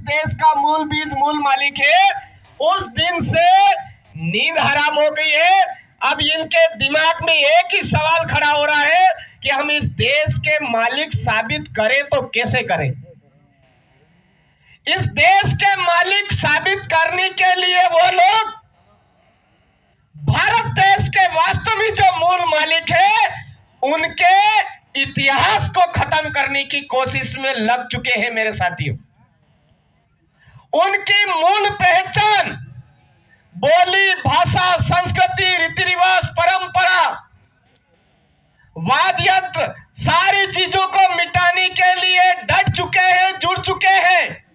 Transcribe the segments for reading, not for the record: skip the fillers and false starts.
देश का मूल बीज मूल मालिक है, उस दिन से नींद हराम हो गई है। अब इनके दिमाग में एक ही सवाल खड़ा हो रहा है कि हम इस देश के मालिक साबित करें तो कैसे करें। इस देश के मालिक साबित करने के लिए वो लोग भारत देश के वास्तव में जो मूल मालिक है उनके इतिहास को खत्म करने की कोशिश में लग चुके हैं मेरे साथियों। उनकी मूल पहचान, बोली, भाषा, संस्कृति, रीति रिवाज, परंपरा, वाद्य यंत्र, सारी चीजों को मिटाने के लिए डट चुके हैं, जुड़ चुके हैं।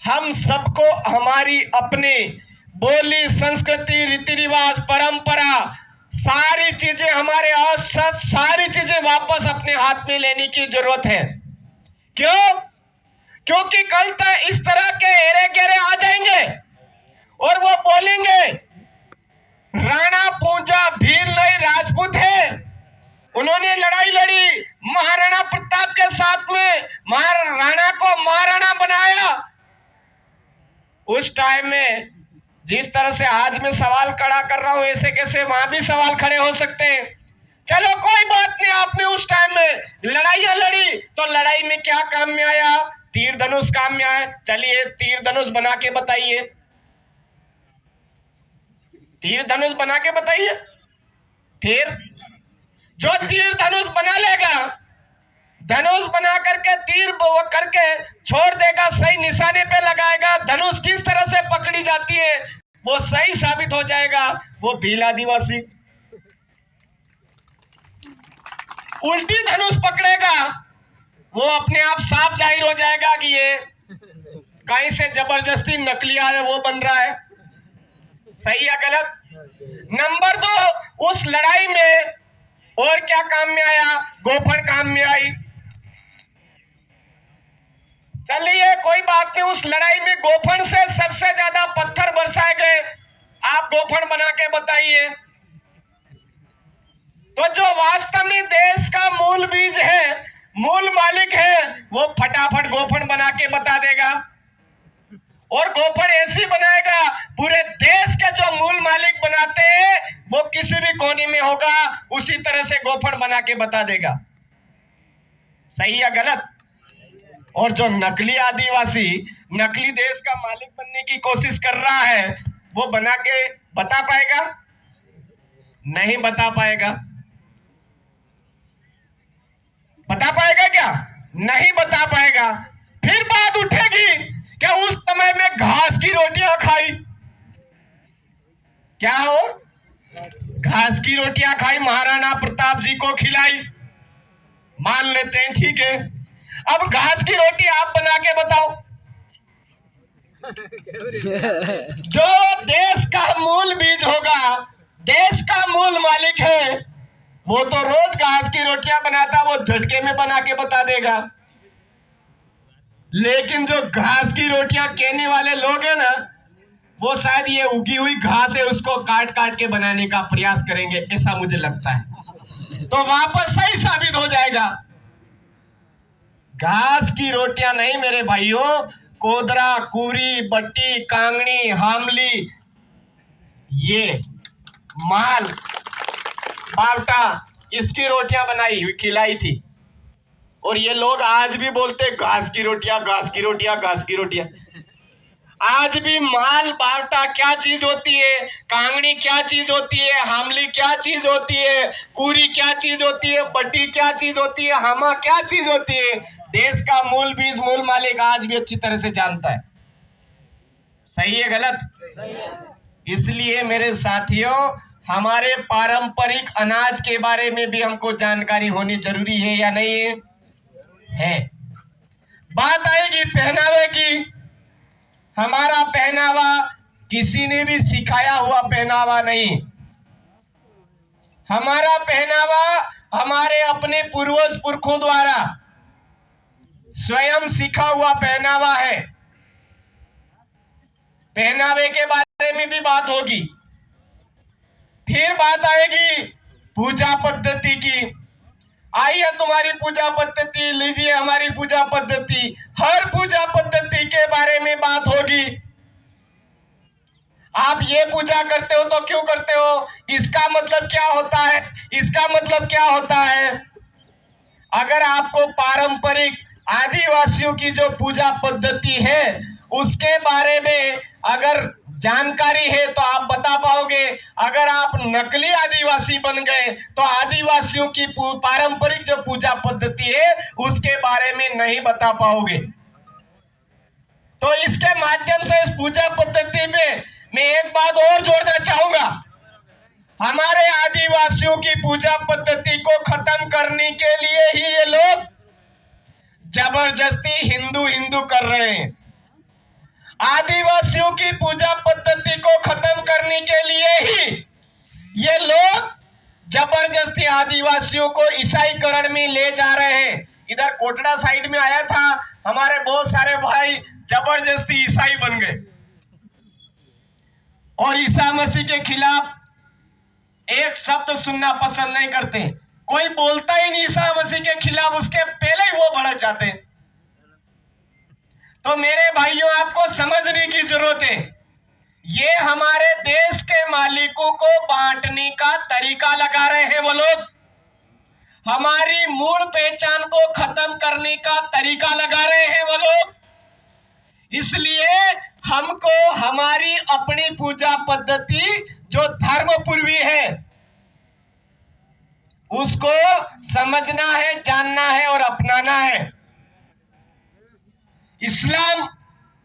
हम सबको हमारी अपनी बोली, संस्कृति, रीति रिवाज, परंपरा, सारी चीजें, हमारे औसत सारी चीजें वापस अपने हाथ में लेने की जरूरत है। क्यों? क्योंकि कल तक इस तरह के हेरे गेरे आ जाएंगे और वो बोलेंगे राणा पूंजा भील नहीं राजपूत है, उन्होंने लड़ाई लड़ी महाराणा प्रताप के साथ में, राणा को महाराणा बनाया। उस टाइम में जिस तरह से आज मैं सवाल खड़ा कर रहा हूं, ऐसे कैसे वहां भी सवाल खड़े हो सकते हैं। चलो कोई बात नहीं, आपने उस टाइम में लड़ाइयां लड़ी तो लड़ाई में क्या काम में आया? तीर धनुष काम में आया। चलिए तीर धनुष बना के बताइए, तीर धनुष बना के बताइए। फिर जो तीर धनुष बना लेगा, धनुष बना करके तीर करके छोड़ देगा, सही निशाने पे लगाएगा, धनुष किस तरह से पकड़ी जाती है वो सही साबित हो जाएगा। वो भील आदिवासी उल्टी धनुष पकड़ेगा, वो अपने आप साफ जाहिर हो जाएगा कि ये कहीं से जबरदस्ती नकली है, वो बन रहा है। सही या गलत? नंबर 2, उस लड़ाई में और क्या काम में आया? गोफन काम में आई। चलिए कोई बात नहीं, उस लड़ाई में गोफन से सबसे ज्यादा पत्थर बरसाए गए, आप गोफन बना के बताइए। तो जो वास्तव में देश का मूल बीज है, मूल मालिक है, वो फटाफट गोफन बना के बता देगा। और गोफन ऐसी बनाएगा, पूरे देश के जो मूल मालिक बनाते हैं वो किसी भी कोने में होगा, उसी तरह से गोफन बना के बता देगा। सही या गलत? और जो नकली आदिवासी नकली देश का मालिक बनने की कोशिश कर रहा है, वो बना के बता पाएगा? नहीं बता पाएगा। बता पाएगा क्या? नहीं बता पाएगा। फिर बात उठेगी क्या उस समय में घास की रोटियां खाई? क्या हो? घास की रोटियां खाई, महाराणा प्रताप जी को खिलाई, मान लेते हैं, ठीक है। अब घास की रोटी आप बना के बताओ। जो देश का मूल बीज होगा, देश का मूल मालिक है, वो तो रोज घास की रोटियां बनाता, वो झटके में बना के बता देगा। लेकिन जो घास की रोटियां कहने वाले लोग हैं ना, वो शायद ये उगी हुई घास है उसको काट काट के बनाने का प्रयास करेंगे, ऐसा मुझे लगता है। तो वापस सही साबित हो जाएगा। घास की रोटियां नहीं मेरे भाइयों, कोदरा, कुरी, बट्टी, कांगनी, हामली, ये माल, बावटा, इसकी रोटियां बनाई हुई खिलाई थी। और ये लोग आज भी बोलते घास की रोटियां, घास की रोटियां, घास की रोटियां। आज भी माल बावटा क्या चीज होती है, कांगड़ी क्या चीज होती है, हामली क्या चीज होती है, कुरी क्या चीज होती है, बट्टी क्या चीज होती है, हामा क्या चीज होती है, देश का मूल बीज मूल मालिक आज भी अच्छी तरह से जानता है। सही है गलत? इसलिए मेरे साथियों, हमारे पारंपरिक अनाज के बारे में भी हमको जानकारी होनी जरूरी है या नहीं है? है। बात आएगी पहनावे की। हमारा पहनावा किसी ने भी सिखाया हुआ पहनावा नहीं। हमारा पहनावा हमारे अपने पूर्वज पुरखों द्वारा स्वयं सीखा हुआ पहनावा है। पहनावे के बारे में भी बात होगी। फिर बात आएगी पूजा पद्धति की। आइए तुम्हारी पूजा पद्धति लीजिए, हमारी पूजा पद्धति। हर पूजा बात होगी। आप ये पूजा करते हो तो क्यों करते हो, इसका मतलब क्या होता है, इसका मतलब क्या होता है। अगर आपको पारंपरिक आदिवासियों की जो पूजा पद्धति है उसके बारे में अगर जानकारी है तो आप बता पाओगे। अगर आप नकली आदिवासी बन गए तो आदिवासियों की पारंपरिक जो पूजा पद्धति है उसके बारे में नहीं बता पाओगे। तो इसके माध्यम से इस पूजा पद्धति में मैं एक बात और जोड़ना चाहूंगा। हमारे आदिवासियों की पूजा पद्धति को खत्म करने के लिए ही ये लोग जबरदस्ती हिंदू हिंदू कर रहे हैं। आदिवासियों की पूजा पद्धति को खत्म करने के लिए ही ये लोग जबरदस्ती आदिवासियों को ईसाईकरण में ले जा रहे हैं। इधर कोटड़ा साइड में आया था, हमारे बहुत सारे भाई जबरदस्ती ईसाई बन गए और ईसा मसीह के खिलाफ एक शब्द सुनना पसंद नहीं करते। कोई बोलता ही नहीं ईसा मसीह के खिलाफ, उसके पहले ही वो भड़क जाते हैं। तो मेरे भाइयों, आपको समझने की जरूरत है, ये हमारे देश के मालिकों को बांटने का तरीका लगा रहे हैं वो लोग। हमारी मूल पहचान को खत्म करने का तरीका लगा रहे हैं वो लोग। इसलिए हमको हमारी अपनी पूजा पद्धति जो धर्म पूर्वी है उसको समझना है, जानना है और अपनाना है। इस्लाम